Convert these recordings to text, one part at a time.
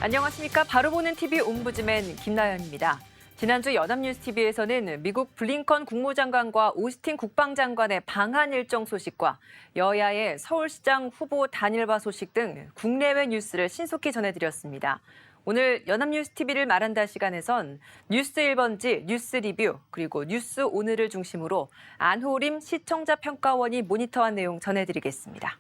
안녕하십니까. 바로 보는 TV 옴부즈맨 김나연입니다. 지난주 연합뉴스TV에서는 미국 블링컨 국무장관과 오스틴 국방장관의 방한 일정 소식과 여야의 서울시장 후보 단일화 소식 등 국내외 뉴스를 신속히 전해드렸습니다. 오늘 연합뉴스TV를 말한다 시간에선 뉴스 1번지 뉴스 리뷰 그리고 뉴스 오늘을 중심으로 안호림 시청자 평가원이 모니터한 내용 전해드리겠습니다.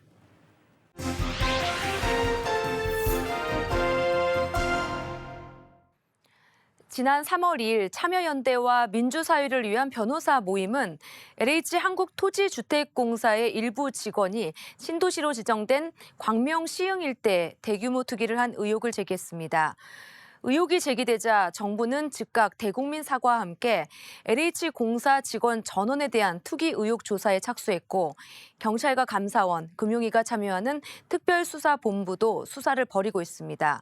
지난 3월 2일 참여연대와 민주사회를 위한 변호사 모임은 LH 한국토지주택공사의 일부 직원이 신도시로 지정된 광명 시흥 일대에 대규모 투기를 한 의혹을 제기했습니다. 의혹이 제기되자 정부는 즉각 대국민 사과와 함께 LH공사 직원 전원에 대한 투기 의혹 조사에 착수했고 경찰과 감사원, 금융위가 참여하는 특별수사본부도 수사를 벌이고 있습니다.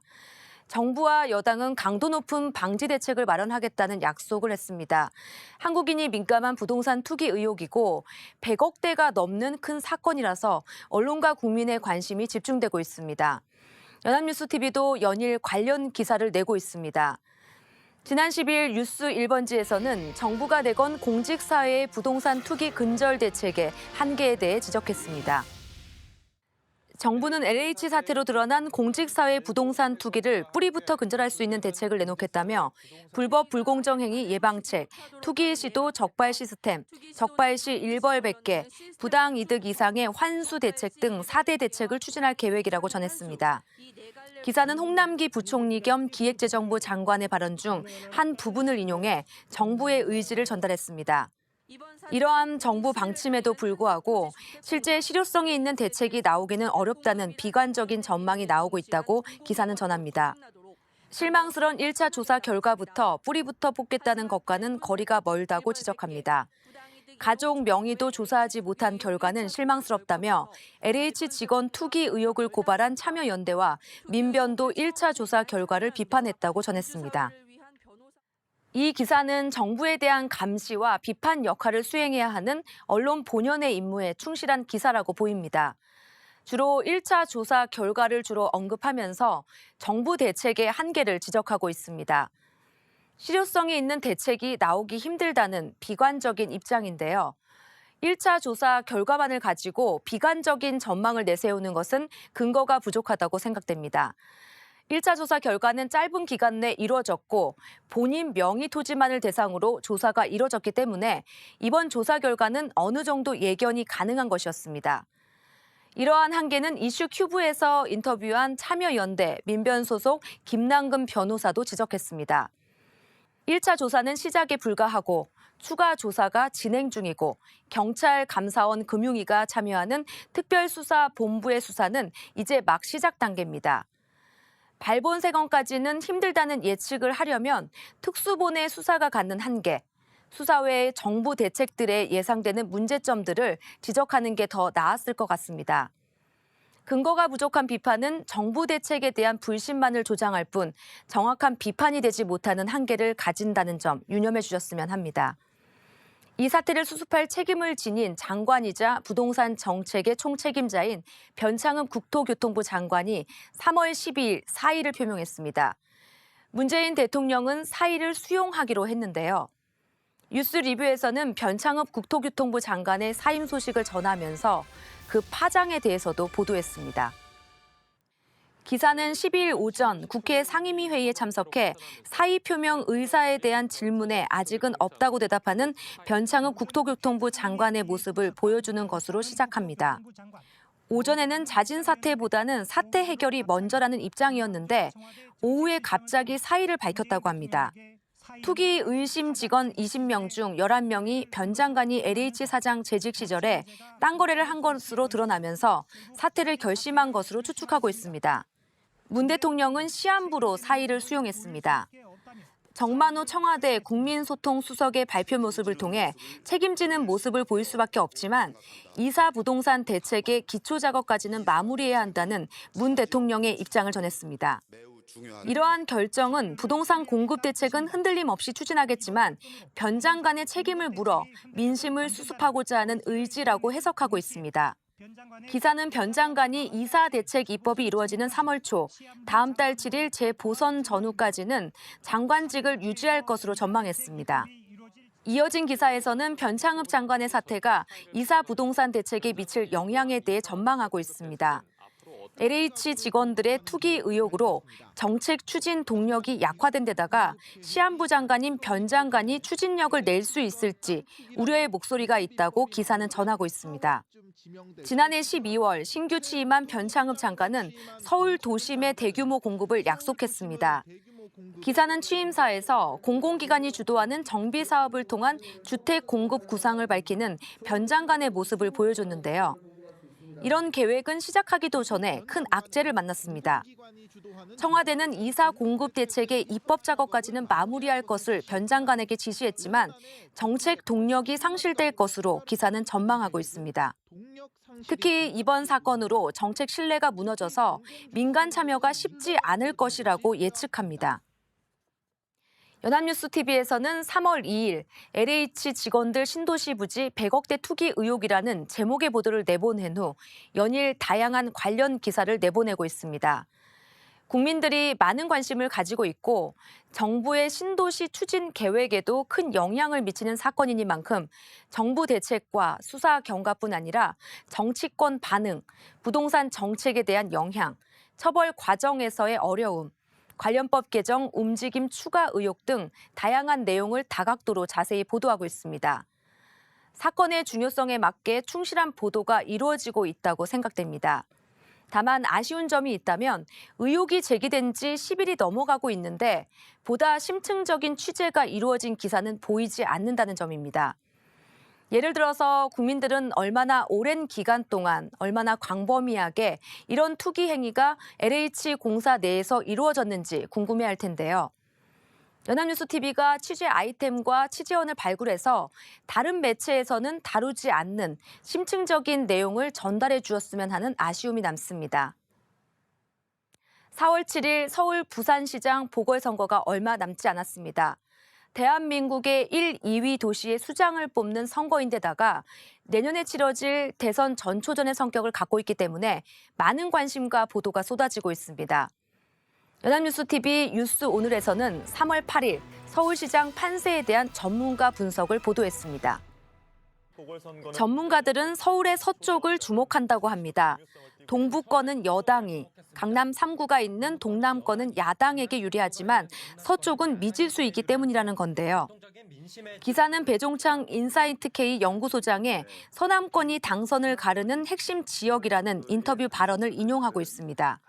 정부와 여당은 강도 높은 방지 대책을 마련하겠다는 약속을 했습니다. 한국인이 민감한 부동산 투기 의혹이고 100억대가 넘는 큰 사건이라서 언론과 국민의 관심이 집중되고 있습니다. 연합뉴스TV도 연일 관련 기사를 내고 있습니다. 지난 10일 뉴스 1번지에서는 정부가 내건 공직사회의 부동산 투기 근절 대책의 한계에 대해 지적했습니다. 정부는 LH 사태로 드러난 공직사회 부동산 투기를 뿌리부터 근절할 수 있는 대책을 내놓겠다며 불법 불공정 행위 예방책, 투기 시도 적발 시스템, 적발 시 일벌백계, 부당 이득 이상의 환수 대책 등 4대 대책을 추진할 계획이라고 전했습니다. 기사는 홍남기 부총리 겸 기획재정부 장관의 발언 중 한 부분을 인용해 정부의 의지를 전달했습니다. 이러한 정부 방침에도 불구하고 실제 실효성이 있는 대책이 나오기는 어렵다는 비관적인 전망이 나오고 있다고 기사는 전합니다. 실망스러운 1차 조사 결과부터 뿌리부터 뽑겠다는 것과는 거리가 멀다고 지적합니다. 가족 명의도 조사하지 못한 결과는 실망스럽다며 LH 직원 투기 의혹을 고발한 참여연대와 민변도 1차 조사 결과를 비판했다고 전했습니다. 이 기사는 정부에 대한 감시와 비판 역할을 수행해야 하는 언론 본연의 임무에 충실한 기사라고 보입니다. 주로 1차 조사 결과를 주로 언급하면서 정부 대책의 한계를 지적하고 있습니다. 실효성이 있는 대책이 나오기 힘들다는 비관적인 입장인데요. 1차 조사 결과만을 가지고 비관적인 전망을 내세우는 것은 근거가 부족하다고 생각됩니다. 1차 조사 결과는 짧은 기간 내 이루어졌고 본인 명의 토지만을 대상으로 조사가 이루어졌기 때문에 이번 조사 결과는 어느 정도 예견이 가능한 것이었습니다. 이러한 한계는 이슈 큐브에서 인터뷰한 참여연대 민변 소속 김남근 변호사도 지적했습니다. 1차 조사는 시작에 불과하고 추가 조사가 진행 중이고 경찰, 감사원, 금융위가 참여하는 특별수사본부의 수사는 이제 막 시작 단계입니다. 발본색원까지는 힘들다는 예측을 하려면 특수본의 수사가 갖는 한계, 수사 외의 정부 대책들에 예상되는 문제점들을 지적하는 게 더 나았을 것 같습니다. 근거가 부족한 비판은 정부 대책에 대한 불신만을 조장할 뿐 정확한 비판이 되지 못하는 한계를 가진다는 점 유념해 주셨으면 합니다. 이 사태를 수습할 책임을 지닌 장관이자 부동산 정책의 총책임자인 변창흠 국토교통부 장관이 3월 12일 사의를 표명했습니다. 문재인 대통령은 사의를 수용하기로 했는데요. 뉴스 리뷰에서는 변창흠 국토교통부 장관의 사임 소식을 전하면서 그 파장에 대해서도 보도했습니다. 기사는 12일 오전 국회 상임위 회의에 참석해 사의 표명 의사에 대한 질문에 아직은 없다고 대답하는 변창흠 국토교통부 장관의 모습을 보여주는 것으로 시작합니다. 오전에는 자진 사퇴보다는 사퇴 해결이 먼저라는 입장이었는데 오후에 갑자기 사의를 밝혔다고 합니다. 투기 의심 직원 20명 중 11명이 변 장관이 LH 사장 재직 시절에 땅 거래를 한 것으로 드러나면서 사퇴를 결심한 것으로 추측하고 있습니다. 문 대통령은 시한부로 사의를 수용했습니다. 정만호 청와대 국민소통수석의 발표 모습을 통해 책임지는 모습을 보일 수밖에 없지만 이사 부동산 대책의 기초 작업까지는 마무리해야 한다는 문 대통령의 입장을 전했습니다. 이러한 결정은 부동산 공급 대책은 흔들림 없이 추진하겠지만 변 장관의 책임을 물어 민심을 수습하고자 하는 의지라고 해석하고 있습니다. 기사는 변 장관이 이사 대책 입법이 이루어지는 3월 초, 다음 달 7일 재보선 전후까지는 장관직을 유지할 것으로 전망했습니다. 이어진 기사에서는 변창흠 장관의 사태가 이사 부동산 대책에 미칠 영향에 대해 전망하고 있습니다. LH 직원들의 투기 의혹으로 정책 추진 동력이 약화된 데다가 시한부 장관인 변 장관이 추진력을 낼 수 있을지 우려의 목소리가 있다고 기사는 전하고 있습니다. 지난해 12월 신규 취임한 변창흠 장관은 서울 도심의 대규모 공급을 약속했습니다. 기사는 취임사에서 공공기관이 주도하는 정비 사업을 통한 주택 공급 구상을 밝히는 변 장관의 모습을 보여줬는데요. 이런 계획은 시작하기도 전에 큰 악재를 만났습니다. 청와대는 이사 공급 대책의 입법 작업까지는 마무리할 것을 변 장관에게 지시했지만 정책 동력이 상실될 것으로 기사는 전망하고 있습니다. 특히 이번 사건으로 정책 신뢰가 무너져서 민간 참여가 쉽지 않을 것이라고 예측합니다. 연합뉴스TV에서는 3월 2일 LH 직원들 신도시 부지 100억대 투기 의혹이라는 제목의 보도를 내보낸 후 연일 다양한 관련 기사를 내보내고 있습니다. 국민들이 많은 관심을 가지고 있고 정부의 신도시 추진 계획에도 큰 영향을 미치는 사건이니만큼 정부 대책과 수사 경과뿐 아니라 정치권 반응, 부동산 정책에 대한 영향, 처벌 과정에서의 어려움, 관련법 개정 움직임 추가 의혹 등 다양한 내용을 다각도로 자세히 보도하고 있습니다. 사건의 중요성에 맞게 충실한 보도가 이루어지고 있다고 생각됩니다. 다만 아쉬운 점이 있다면 의혹이 제기된 지 10일이 넘어가고 있는데 보다 심층적인 취재가 이루어진 기사는 보이지 않는다는 점입니다. 예를 들어서 국민들은 얼마나 오랜 기간 동안 얼마나 광범위하게 이런 투기 행위가 LH 공사 내에서 이루어졌는지 궁금해할 텐데요. 연합뉴스TV가 취재 아이템과 취재원을 발굴해서 다른 매체에서는 다루지 않는 심층적인 내용을 전달해 주었으면 하는 아쉬움이 남습니다. 4월 7일 서울 부산시장 보궐선거가 얼마 남지 않았습니다. 대한민국의 1, 2위 도시의 수장을 뽑는 선거인데다가 내년에 치러질 대선 전초전의 성격을 갖고 있기 때문에 많은 관심과 보도가 쏟아지고 있습니다. 연합뉴스TV 뉴스오늘에서는 3월 8일 서울시장 판세에 대한 전문가 분석을 보도했습니다. 전문가들은 서울의 서쪽을 주목한다고 합니다. 동부권은 여당이, 강남 3구가 있는 동남권은 야당에게 유리하지만 서쪽은 미지수이기 때문이라는 건데요. 기사는 배종창 인사이트K 연구소장의 서남권이 당선을 가르는 핵심 지역이라는 인터뷰 발언을 인용하고 있습니다.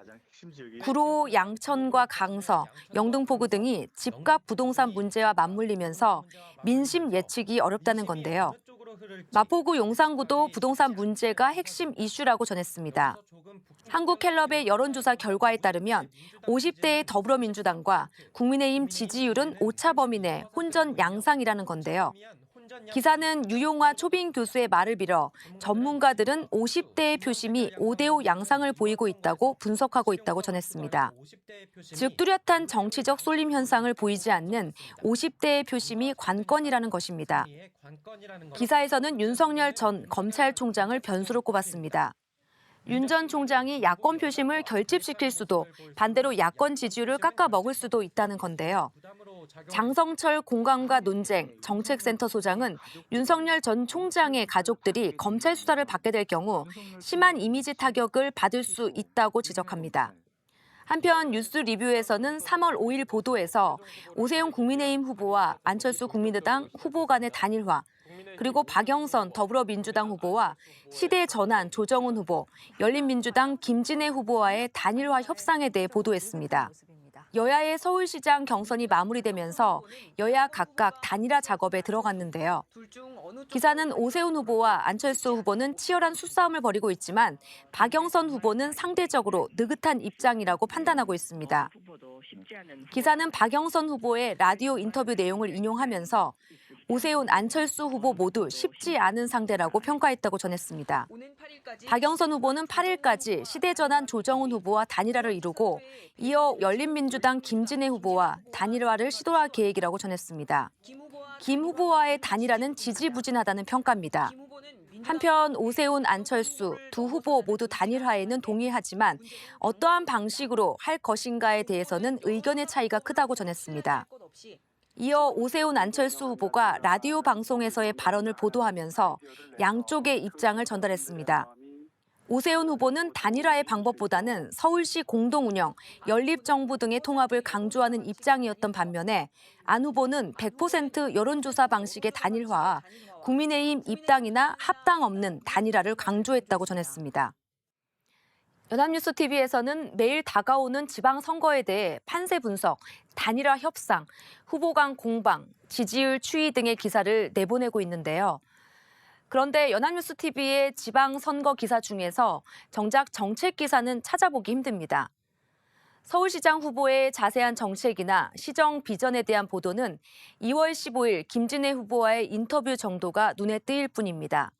구로, 양천과 강서, 영등포구 등이 집값 부동산 문제와 맞물리면서 민심 예측이 어렵다는 건데요. 마포구 용산구도 부동산 문제가 핵심 이슈라고 전했습니다. 한국갤럽의 여론조사 결과에 따르면 50대의 더불어민주당과 국민의힘 지지율은 오차 범위 내 혼전 양상이라는 건데요. 기사는 유용화 초빙 교수의 말을 빌어 전문가들은 50대의 표심이 5대5 양상을 보이고 있다고 분석하고 있다고 전했습니다. 즉 뚜렷한 정치적 쏠림 현상을 보이지 않는 50대의 표심이 관건이라는 것입니다. 기사에서는 윤석열 전 검찰총장을 변수로 꼽았습니다. 윤 전 총장이 야권 표심을 결집시킬 수도 반대로 야권 지지율을 깎아먹을 수도 있다는 건데요. 장성철 공감과 논쟁 정책센터 소장은 윤석열 전 총장의 가족들이 검찰 수사를 받게 될 경우 심한 이미지 타격을 받을 수 있다고 지적합니다. 한편 뉴스 리뷰에서는 3월 5일 보도에서 오세훈 국민의힘 후보와 안철수 국민의당 후보 간의 단일화, 그리고 박영선 더불어민주당 후보와 시대전환 조정훈 후보, 열린민주당 김진애 후보와의 단일화 협상에 대해 보도했습니다. 여야의 서울시장 경선이 마무리되면서 여야 각각 단일화 작업에 들어갔는데요. 기사는 오세훈 후보와 안철수 후보는 치열한 수싸움을 벌이고 있지만 박영선 후보는 상대적으로 느긋한 입장이라고 판단하고 있습니다. 기사는 박영선 후보의 라디오 인터뷰 내용을 인용하면서 오세훈, 안철수 후보 모두 쉽지 않은 상대라고 평가했다고 전했습니다. 박영선 후보는 8일까지 시대전환 조정훈 후보와 단일화를 이루고 이어 열린민주당 김진애 후보와 단일화를 시도할 계획이라고 전했습니다. 김 후보와의 단일화는 지지부진하다는 평가입니다. 한편 오세훈, 안철수 두 후보 모두 단일화에는 동의하지만 어떠한 방식으로 할 것인가에 대해서는 의견의 차이가 크다고 전했습니다. 이어 오세훈, 안철수 후보가 라디오 방송에서의 발언을 보도하면서 양쪽의 입장을 전달했습니다. 오세훈 후보는 단일화의 방법보다는 서울시 공동운영, 연립정부 등의 통합을 강조하는 입장이었던 반면에 안 후보는 100% 여론조사 방식의 단일화와 국민의힘 입당이나 합당 없는 단일화를 강조했다고 전했습니다. 연합뉴스TV에서는 매일 다가오는 지방선거에 대해 판세 분석, 단일화 협상, 후보 간 공방, 지지율 추이 등의 기사를 내보내고 있는데요. 그런데 연합뉴스TV의 지방선거 기사 중에서 정작 정책 기사는 찾아보기 힘듭니다. 서울시장 후보의 자세한 정책이나 시정 비전에 대한 보도는 2월 15일 김진애 후보와의 인터뷰 정도가 눈에 띄일 뿐입니다.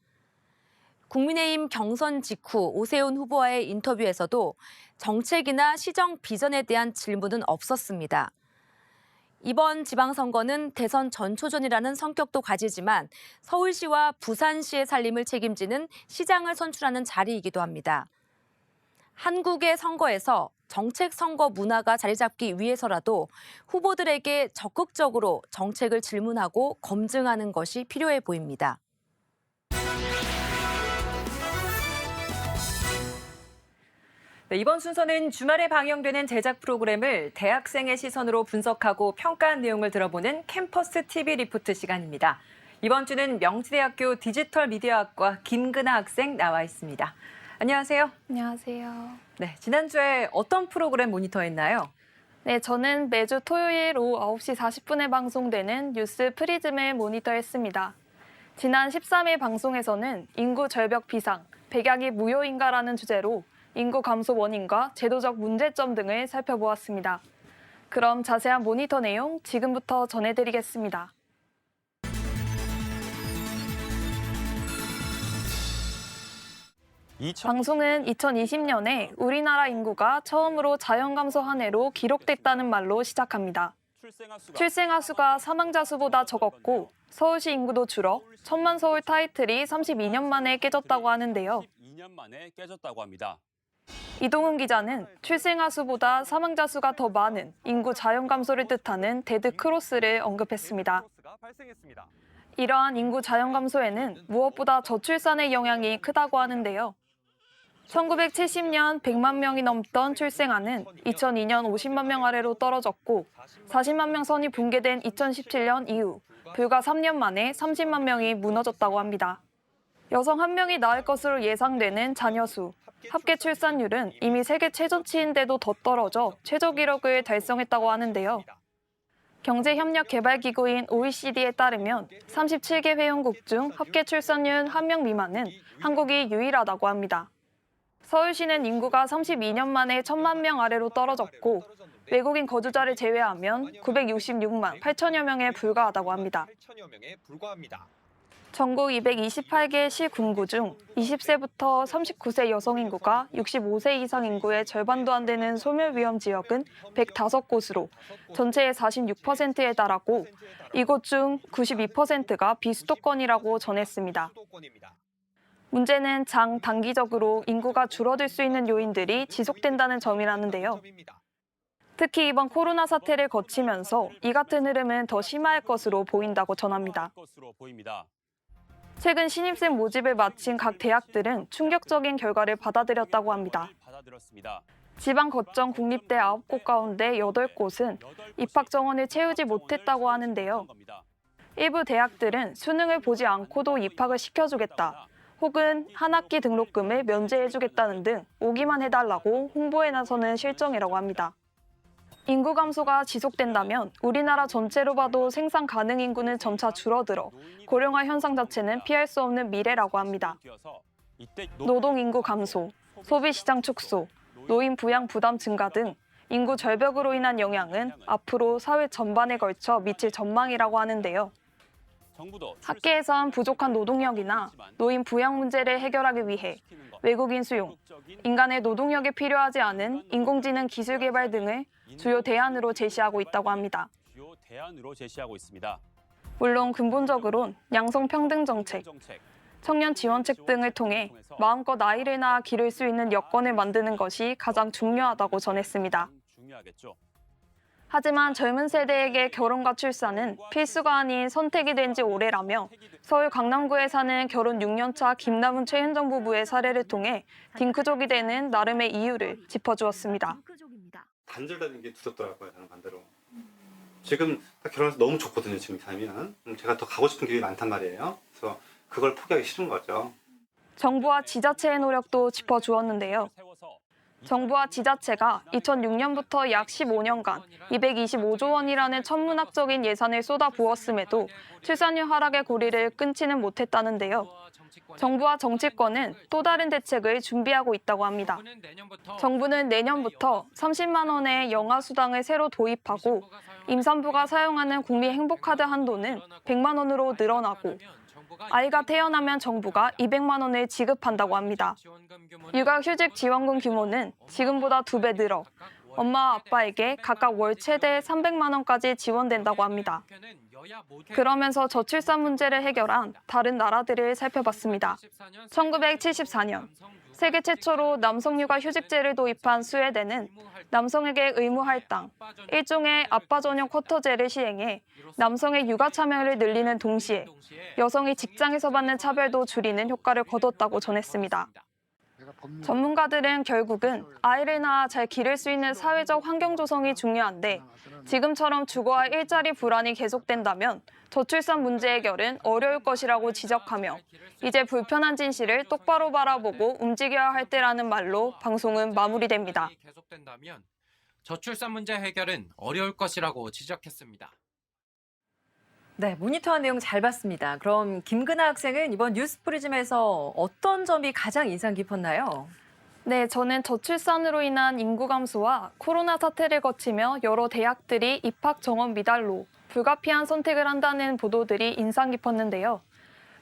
국민의힘 경선 직후 오세훈 후보와의 인터뷰에서도 정책이나 시정 비전에 대한 질문은 없었습니다. 이번 지방선거는 대선 전초전이라는 성격도 가지지만 서울시와 부산시의 살림을 책임지는 시장을 선출하는 자리이기도 합니다. 한국의 선거에서 정책 선거 문화가 자리 잡기 위해서라도 후보들에게 적극적으로 정책을 질문하고 검증하는 것이 필요해 보입니다. 네, 이번 순서는 주말에 방영되는 제작 프로그램을 대학생의 시선으로 분석하고 평가한 내용을 들어보는 캠퍼스 TV 리포트 시간입니다. 이번 주는 명지대학교 디지털 미디어학과 김근아 학생 나와 있습니다. 안녕하세요. 안녕하세요. 네, 지난주에 어떤 프로그램 모니터했나요? 네, 저는 매주 토요일 오후 9시 40분에 방송되는 뉴스 프리즘을 모니터했습니다. 지난 13일 방송에서는 인구 절벽 비상, 백약이 무효인가라는 주제로 인구 감소 원인과 제도적 문제점 등을 살펴보았습니다. 그럼 자세한 모니터 내용 지금부터 전해드리겠습니다. 방송은 2020년에 우리나라 인구가 처음으로 자연 감소 한 해로 기록됐다는 말로 시작합니다. 출생아 수가 사망자 수보다 적었고 서울시 인구도 줄어 천만 서울 타이틀이 32년 만에 깨졌다고 하는데요. 이동훈 기자는 출생아 수보다 사망자 수가 더 많은 인구 자연 감소를 뜻하는 데드 크로스를 언급했습니다. 이러한 인구 자연 감소에는 무엇보다 저출산의 영향이 크다고 하는데요. 1970년 100만 명이 넘던 출생아는 2002년 50만 명 아래로 떨어졌고 40만 명 선이 붕괴된 2017년 이후 불과 3년 만에 30만 명이 무너졌다고 합니다. 여성 한 명이 낳을 것으로 예상되는 자녀 수, 합계 출산율은 이미 세계 최저치인데도 더 떨어져 최저 기록을 달성했다고 하는데요. 경제협력개발기구인 OECD에 따르면 37개 회원국 중 합계 출산율 1명 미만은 한국이 유일하다고 합니다. 서울시는 인구가 32년 만에 1,000만 명 아래로 떨어졌고 외국인 거주자를 제외하면 966만 8천여 명에 불과하다고 합니다. 전국 228개 시 군구 중 20세부터 39세 여성 인구가 65세 이상 인구의 절반도 안 되는 소멸 위험 지역은 105곳으로 전체의 46%에 달하고 이곳 중 92%가 비수도권이라고 전했습니다. 문제는 장단기적으로 인구가 줄어들 수 있는 요인들이 지속된다는 점이라는데요. 특히 이번 코로나 사태를 거치면서 이 같은 흐름은 더 심화할 것으로 보인다고 전합니다. 최근 신입생 모집을 마친 각 대학들은 충격적인 결과를 받아들였다고 합니다. 지방 거점 국립대 9곳 가운데 8곳은 입학 정원을 채우지 못했다고 하는데요. 일부 대학들은 수능을 보지 않고도 입학을 시켜주겠다. 혹은 한 학기 등록금을 면제해주겠다는 등 오기만 해달라고 홍보에 나서는 실정이라고 합니다. 인구 감소가 지속된다면 우리나라 전체로 봐도 생산 가능 인구는 점차 줄어들어 고령화 현상 자체는 피할 수 없는 미래라고 합니다. 노동 인구 감소, 소비 시장 축소, 노인 부양 부담 증가 등 인구 절벽으로 인한 영향은 앞으로 사회 전반에 걸쳐 미칠 전망이라고 하는데요. 학계에선 부족한 노동력이나 노인 부양 문제를 해결하기 위해 외국인 수용, 인간의 노동력에 필요하지 않은 인공지능 기술 개발 등을 주요 대안으로 제시하고 있다고 합니다. 물론 근본적으론 양성평등 정책, 청년 지원책 등을 통해 마음껏 아이를 낳아 기를 수 있는 여건을 만드는 것이 가장 중요하다고 전했습니다. 하지만 젊은 세대에게 결혼과 출산은 필수가 아닌 선택이 된 지 오래라며 서울 강남구에 사는 결혼 6년차 김남훈 최윤정 부부의 사례를 통해 딩크족이 되는 나름의 이유를 짚어주었습니다. 단절되는 게 두렵더라고요, 저는 반대로. 지금 딱 결혼해서 너무 좋거든요, 지금 삶이는. 제가 더 가고 싶은 길이 많단 말이에요. 그래서 그걸 포기하기 싫은 거죠. 정부와 지자체의 노력도 짚어주었는데요. 정부와 지자체가 2006년부터 약 15년간 225조 원이라는 천문학적인 예산을 쏟아부었음에도 출산율 하락의 고리를 끊지는 못했다는데요. 정부와 정치권은 또 다른 대책을 준비하고 있다고 합니다. 정부는 내년부터 30만 원의 영아수당을 새로 도입하고 임산부가 사용하는 국민행복카드 한도는 100만 원으로 늘어나고 아이가 태어나면 정부가 200만 원을 지급한다고 합니다. 육아휴직 지원금 규모는 지금보다 2배 늘어 엄마와 아빠에게 각각 월 최대 300만 원까지 지원된다고 합니다. 그러면서 저출산 문제를 해결한 다른 나라들을 살펴봤습니다. 1974년 세계 최초로 남성 육아휴직제를 도입한 스웨덴은 남성에게 의무 할당, 일종의 아빠 전용 쿼터제를 시행해 남성의 육아 참여를 늘리는 동시에 여성이 직장에서 받는 차별도 줄이는 효과를 거뒀다고 전했습니다. 전문가들은 결국은 아이를 낳아 잘 기를 수 있는 사회적 환경 조성이 중요한데 지금처럼 주거와 일자리 불안이 계속된다면 저출산 문제 해결은 어려울 것이라고 지적하며 이제 불편한 진실을 똑바로 바라보고 움직여야 할 때라는 말로 방송은 마무리됩니다. 저출산 문제 해결은 어려울 것이라고 지적했습니다. 네, 모니터한 내용 잘 봤습니다. 그럼 김근아 학생은 이번 뉴스프리즘에서 어떤 점이 가장 인상 깊었나요? 네, 저는 저출산으로 인한 인구 감소와 코로나 사태를 거치며 여러 대학들이 입학 정원 미달로 불가피한 선택을 한다는 보도들이 인상 깊었는데요.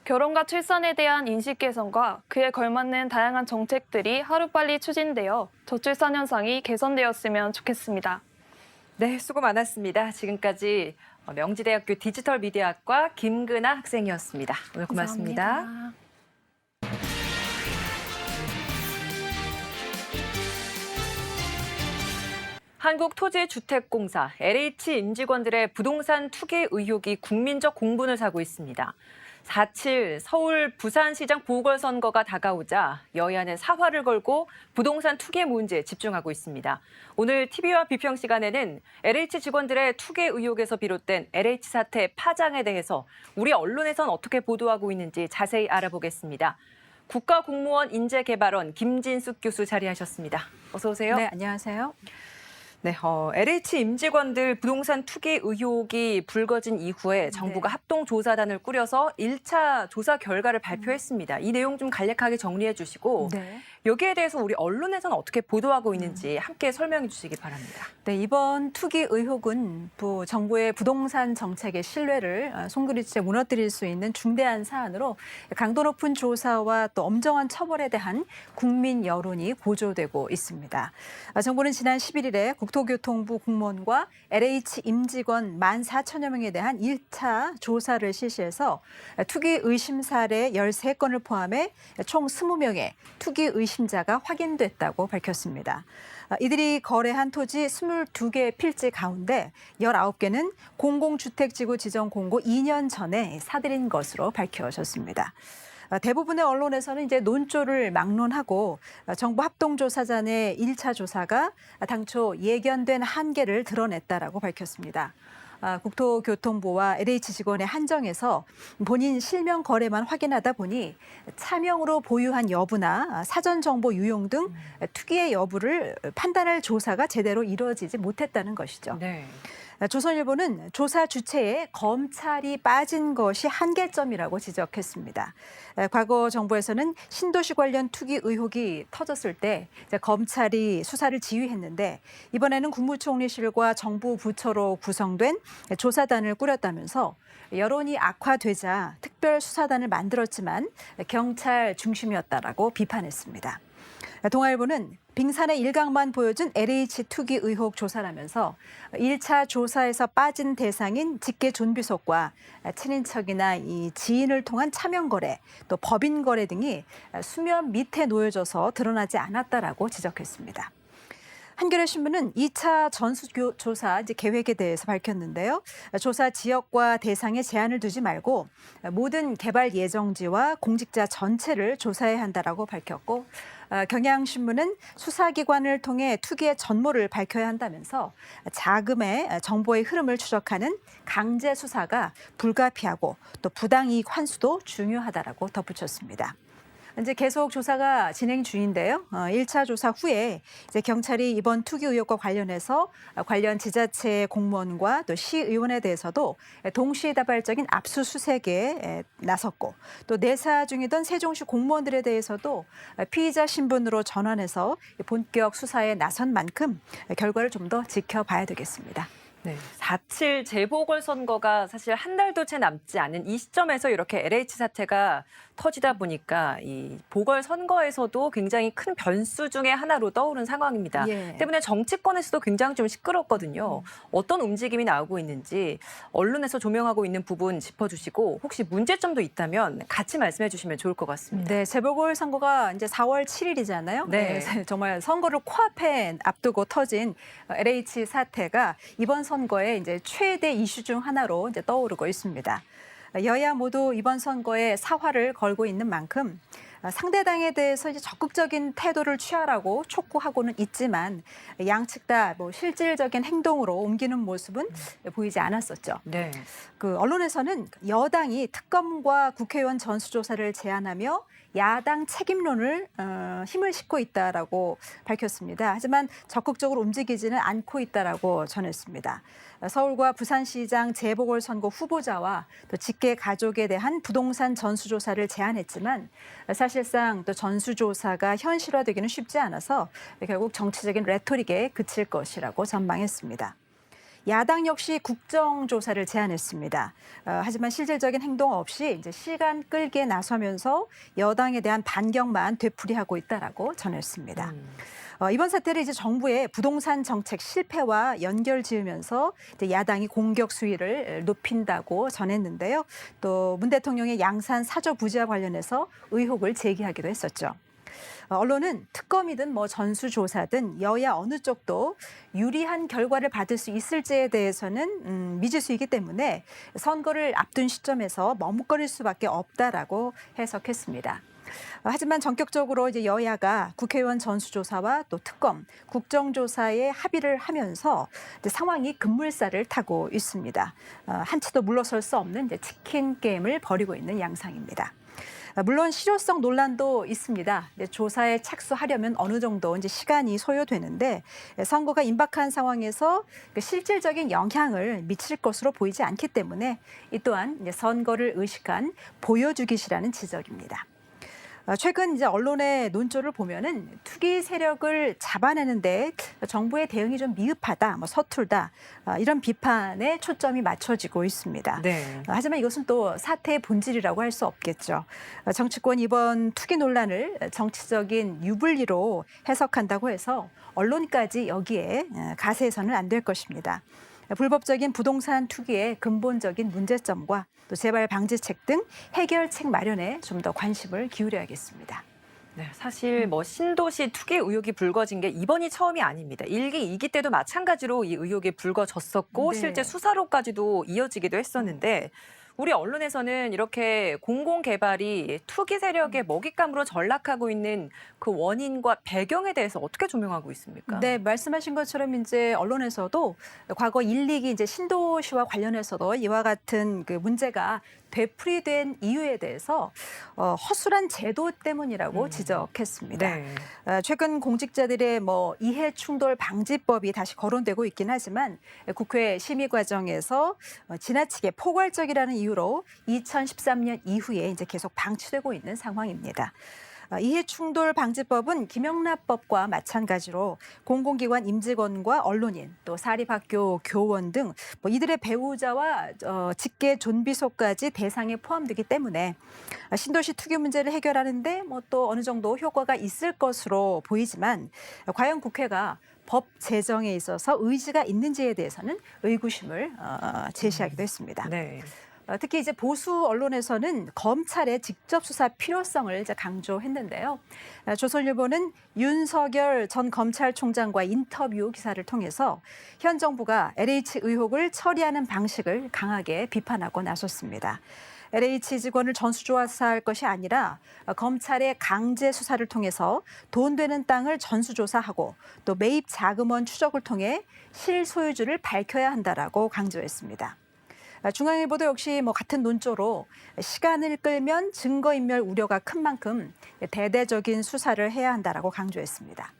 결혼과 출산에 대한 인식 개선과 그에 걸맞는 다양한 정책들이 하루빨리 추진되어 저출산 현상이 개선되었으면 좋겠습니다. 네, 수고 많았습니다. 지금까지 명지대학교 디지털미디어학과 김근아 학생이었습니다. 오늘 고맙습니다. 감사합니다. 한국토지주택공사 LH 임직원들의 부동산 투기 의혹이 국민적 공분을 사고 있습니다. 4.7 서울 부산시장 보궐선거가 다가오자 여야는 사활을 걸고 부동산 투기 문제에 집중하고 있습니다. 오늘 TV와 비평 시간에는 LH 직원들의 투기 의혹에서 비롯된 LH 사태 파장에 대해서 우리 언론에선 어떻게 보도하고 있는지 자세히 알아보겠습니다. 국가공무원 인재개발원 김진숙 교수 자리하셨습니다. 어서 오세요. 네, 안녕하세요. 네, LH 임직원들 부동산 투기 의혹이 불거진 이후에 정부가 합동조사단을 꾸려서 1차 조사 결과를 발표했습니다. 이 내용 좀 간략하게 정리해 주시고 여기에 대해서 우리 언론에서는 어떻게 보도하고 있는지 함께 설명해 주시기 바랍니다. 네, 이번 투기 의혹은 정부의 부동산 정책의 신뢰를 손그리째 무너뜨릴 수 있는 중대한 사안으로 강도 높은 조사와 또 엄정한 처벌에 대한 국민 여론이 고조되고 있습니다. 정부는 지난 11일에 국토교통부 공무원과 LH 임직원 14,000여 명에 대한 1차 조사를 실시해서 투기 의심 사례 13건을 포함해 총 20명의 투기 의심자가 확인됐다고 밝혔습니다. 이들이 거래한 토지 22개 필지 가운데 19개는 공공주택지구 지정 공고 2년 전에 사들인 것으로 밝혀졌습니다. 대부분의 언론에서는 이제 논조를 막론하고 정부 합동조사단의 1차 조사가 당초 예견된 한계를 드러냈다라고 밝혔습니다. 국토교통부와 LH 직원의 한정에서 본인 실명 거래만 확인하다 보니 차명으로 보유한 여부나 사전 정보 유용 등 투기의 여부를 판단할 조사가 제대로 이루어지지 못했다는 것이죠. 네. 조선일보는 조사 주체에 검찰이 빠진 것이 한계점이라고 지적했습니다. 과거 정부에서는 신도시 관련 투기 의혹이 터졌을 때 검찰이 수사를 지휘했는데 이번에는 국무총리실과 정부 부처로 구성된 조사단을 꾸렸다면서 여론이 악화되자 특별수사단을 만들었지만 경찰 중심이었다라고 비판했습니다. 동아일보는 빙산의 일각만 보여준 LH 투기 의혹 조사라면서 1차 조사에서 빠진 대상인 직계 존비속과 친인척이나 이 지인을 통한 차명 거래, 또 법인 거래 등이 수면 밑에 놓여져서 드러나지 않았다라고 지적했습니다. 한겨레 신문은 2차 전수조사 계획에 대해서 밝혔는데요. 조사 지역과 대상에 제한을 두지 말고 모든 개발 예정지와 공직자 전체를 조사해야 한다라고 밝혔고, 경향신문은 수사기관을 통해 투기의 전모를 밝혀야 한다면서 자금의 정보의 흐름을 추적하는 강제 수사가 불가피하고 또 부당이익 환수도 중요하다라고 덧붙였습니다. 이제 계속 조사가 진행 중인데요. 1차 조사 후에 이제 경찰이 이번 투기 의혹과 관련해서 관련 지자체 공무원과 또 시의원에 대해서도 동시다발적인 압수수색에 나섰고, 또 내사 중이던 세종시 공무원들에 대해서도 피의자 신분으로 전환해서 본격 수사에 나선 만큼 결과를 좀 더 지켜봐야 되겠습니다. 네, 4.7 재보궐선거가 사실 한 달도 채 남지 않은 이 시점에서 이렇게 LH 사태가 터지다 보니까 이 보궐선거에서도 굉장히 큰 변수 중에 하나로 떠오른 상황입니다. 예. 때문에 정치권에서도 굉장히 좀 시끄럽거든요. 어떤 움직임이 나오고 있는지 언론에서 조명하고 있는 부분 짚어주시고 혹시 문제점도 있다면 같이 말씀해 주시면 좋을 것 같습니다. 네, 재보궐선거가 이제 4월 7일이잖아요. 네. 정말 선거를 코앞에 앞두고 터진 LH 사태가 이번 선거의 이제 최대 이슈 중 하나로 이제 떠오르고 있습니다. 여야 모두 이번 선거에 사활을 걸고 있는 만큼 상대당에 대해서 이제 적극적인 태도를 취하라고 촉구하고는 있지만 양측 다 뭐 실질적인 행동으로 옮기는 모습은 보이지 않았었죠. 네. 그 언론에서는 여당이 특검과 국회의원 전수조사를 제안하며 야당 책임론을 힘을 싣고 있다라고 밝혔습니다. 하지만 적극적으로 움직이지는 않고 있다라고 전했습니다. 서울과 부산시장 재보궐선거 후보자와 또 직계 가족에 대한 부동산 전수조사를 제안했지만 사실상 또 전수조사가 현실화되기는 쉽지 않아서 결국 정치적인 레토릭에 그칠 것이라고 전망했습니다. 야당 역시 국정조사를 제안했습니다. 하지만 실질적인 행동 없이 이제 시간 끌기에 나서면서 여당에 대한 반격만 되풀이하고 있다라고 전했습니다. 이번 사태를 이제 정부의 부동산 정책 실패와 연결 지으면서 이제 야당이 공격 수위를 높인다고 전했는데요. 또 문 대통령의 양산 사저 부지와 관련해서 의혹을 제기하기도 했었죠. 언론은 특검이든 뭐 전수조사든 여야 어느 쪽도 유리한 결과를 받을 수 있을지에 대해서는 미지수이기 때문에 선거를 앞둔 시점에서 머뭇거릴 수밖에 없다라고 해석했습니다. 하지만 전격적으로 이제 여야가 국회의원 전수조사와 또 특검, 국정조사에 합의를 하면서 이제 상황이 급물살을 타고 있습니다. 한치도 물러설 수 없는 이제 치킨 게임을 벌이고 있는 양상입니다. 물론 실효성 논란도 있습니다. 조사에 착수하려면 어느 정도 이제 시간이 소요되는데 선거가 임박한 상황에서 실질적인 영향을 미칠 것으로 보이지 않기 때문에 이 또한 이제 선거를 의식한 보여주기시라는 지적입니다. 최근 이제 언론의 논조를 보면은 투기 세력을 잡아내는데 정부의 대응이 좀 미흡하다, 뭐 서툴다 이런 비판에 초점이 맞춰지고 있습니다. 네. 하지만 이것은 또 사태의 본질이라고 할 수 없겠죠. 정치권 이번 투기 논란을 정치적인 유불리로 해석한다고 해서 언론까지 여기에 가세해서는 안 될 것입니다. 불법적인 부동산 투기의 근본적인 문제점과 또 재발 방지책 등 해결책 마련에 좀 더 관심을 기울여야겠습니다. 네, 사실 뭐 신도시 투기 의혹이 불거진 게 이번이 처음이 아닙니다. 1기, 2기 때도 마찬가지로 이 의혹이 불거졌었고 네. 실제 수사로까지도 이어지기도 했었는데 우리 언론에서는 이렇게 공공개발이 투기 세력의 먹잇감으로 전락하고 있는 그 원인과 배경에 대해서 어떻게 조명하고 있습니까? 네, 말씀하신 것처럼 이제 언론에서도 과거 1, 2기 이제 신도시와 관련해서도 이와 같은 그 문제가 되풀이된 이유에 대해서 허술한 제도 때문이라고 지적했습니다. 네. 최근 공직자들의 뭐 이해 충돌 방지법이 다시 거론되고 있긴 하지만 국회 심의 과정에서 지나치게 포괄적이라는 이유로 2013년 이후에 이제 계속 방치되고 있는 상황입니다. 이해충돌 방지법은 김영란법과 마찬가지로 공공기관 임직원과 언론인, 또 사립학교 교원 등 이들의 배우자와 직계 존비속까지 대상에 포함되기 때문에 신도시 투기 문제를 해결하는데 또 어느 정도 효과가 있을 것으로 보이지만 과연 국회가 법 제정에 있어서 의지가 있는지에 대해서는 의구심을 제시하기도 했습니다. 네. 특히 이제 보수 언론에서는 검찰의 직접 수사 필요성을 이제 강조했는데요. 조선일보는 윤석열 전 검찰총장과 인터뷰 기사를 통해서 현 정부가 LH 의혹을 처리하는 방식을 강하게 비판하고 나섰습니다. LH 직원을 전수조사할 것이 아니라 검찰의 강제 수사를 통해서 돈 되는 땅을 전수조사하고 또 매입 자금원 추적을 통해 실소유주를 밝혀야 한다라고 강조했습니다. 중앙일보도 역시 같은 논조로 시간을 끌면 증거인멸 우려가 큰 만큼 대대적인 수사를 해야 한다라고 강조했습니다.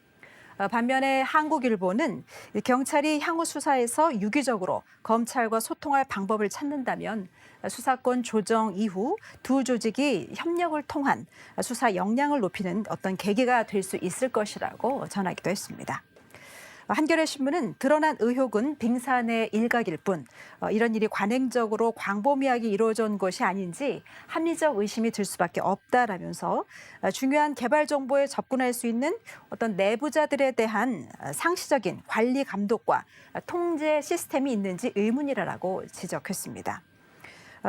반면에 한국일보는 경찰이 향후 수사에서 유기적으로 검찰과 소통할 방법을 찾는다면 수사권 조정 이후 두 조직이 협력을 통한 수사 역량을 높이는 어떤 계기가 될 수 있을 것이라고 전하기도 했습니다. 한겨레 신문은 드러난 의혹은 빙산의 일각일 뿐 이런 일이 관행적으로 광범위하게 이루어져 온 것이 아닌지 합리적 의심이 들 수밖에 없다라면서 중요한 개발 정보에 접근할 수 있는 어떤 내부자들에 대한 상시적인 관리 감독과 통제 시스템이 있는지 의문이라고 지적했습니다.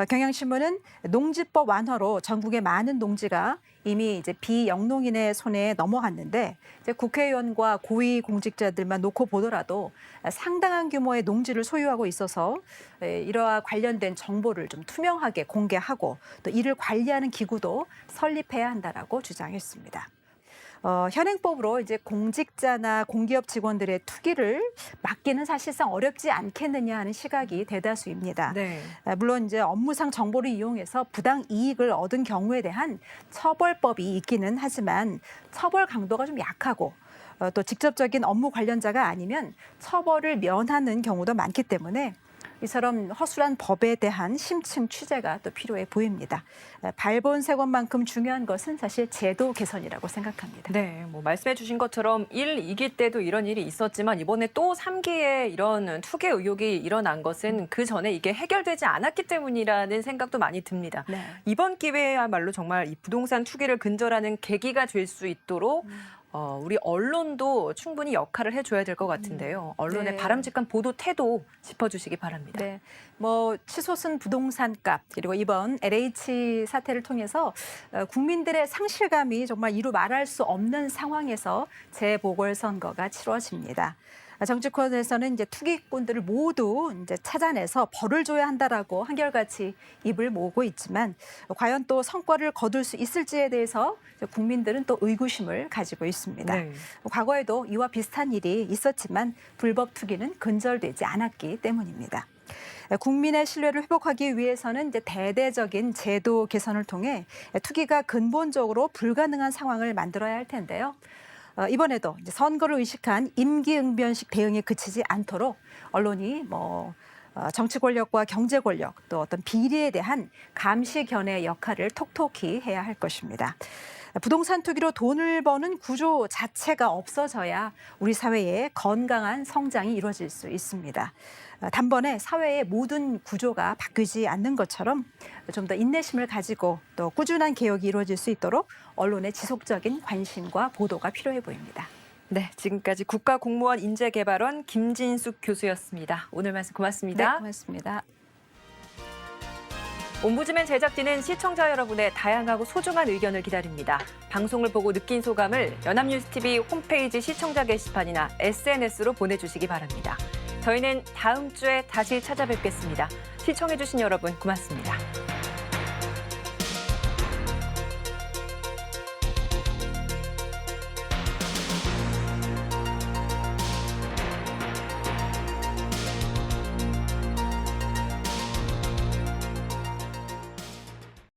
경향신문은 농지법 완화로 전국의 많은 농지가 이미 이제 비영농인의 손에 넘어갔는데 이제 국회의원과 고위 공직자들만 놓고 보더라도 상당한 규모의 농지를 소유하고 있어서 이러한 관련된 정보를 좀 투명하게 공개하고 또 이를 관리하는 기구도 설립해야 한다라고 주장했습니다. 현행법으로 이제 공직자나 공기업 직원들의 투기를 막기는 사실상 어렵지 않겠느냐 하는 시각이 대다수입니다. 네. 물론 이제 업무상 정보를 이용해서 부당 이익을 얻은 경우에 대한 처벌법이 있기는 하지만 처벌 강도가 좀 약하고 또 직접적인 업무 관련자가 아니면 처벌을 면하는 경우도 많기 때문에 이처럼 허술한 법에 대한 심층 취재가 또 필요해 보입니다. 발본색원만큼 중요한 것은 사실 제도 개선이라고 생각합니다. 네, 말씀해 주신 것처럼 1, 2기 때도 이런 일이 있었지만 이번에 또 3기에 이런 투기 의혹이 일어난 것은 그 전에 이게 해결되지 않았기 때문이라는 생각도 많이 듭니다. 네. 이번 기회야말로 정말 이 부동산 투기를 근절하는 계기가 될 수 있도록 우리 언론도 충분히 역할을 해줘야 될 것 같은데요. 언론의 네. 바람직한 보도 태도 짚어주시기 바랍니다. 네, 치솟은 부동산값 그리고 이번 LH 사태를 통해서 국민들의 상실감이 정말 이루 말할 수 없는 상황에서 재보궐선거가 치러집니다. 정치권에서는 이제 투기꾼들을 모두 이제 찾아내서 벌을 줘야 한다라고 한결같이 입을 모으고 있지만 과연 또 성과를 거둘 수 있을지에 대해서 국민들은 또 의구심을 가지고 있습니다. 네. 과거에도 이와 비슷한 일이 있었지만 불법 투기는 근절되지 않았기 때문입니다. 국민의 신뢰를 회복하기 위해서는 이제 대대적인 제도 개선을 통해 투기가 근본적으로 불가능한 상황을 만들어야 할 텐데요. 이번에도 이제 선거를 의식한 임기응변식 대응에 그치지 않도록 언론이 정치 권력과 경제 권력 또 어떤 비리에 대한 감시 견해 역할을 톡톡히 해야 할 것입니다. 부동산 투기로 돈을 버는 구조 자체가 없어져야 우리 사회의 건강한 성장이 이루어질 수 있습니다. 단번에 사회의 모든 구조가 바뀌지 않는 것처럼 좀 더 인내심을 가지고 또 꾸준한 개혁이 이루어질 수 있도록 언론의 지속적인 관심과 보도가 필요해 보입니다. 네, 지금까지 국가공무원 인재개발원 김진숙 교수였습니다. 오늘 말씀 고맙습니다. 네, 고맙습니다. 옴부즈맨 제작진은 시청자 여러분의 다양하고 소중한 의견을 기다립니다. 방송을 보고 느낀 소감을 연합뉴스TV 홈페이지 시청자 게시판이나 SNS로 보내주시기 바랍니다. 저희는 다음 주에 다시 찾아뵙겠습니다. 시청해주신 여러분 고맙습니다.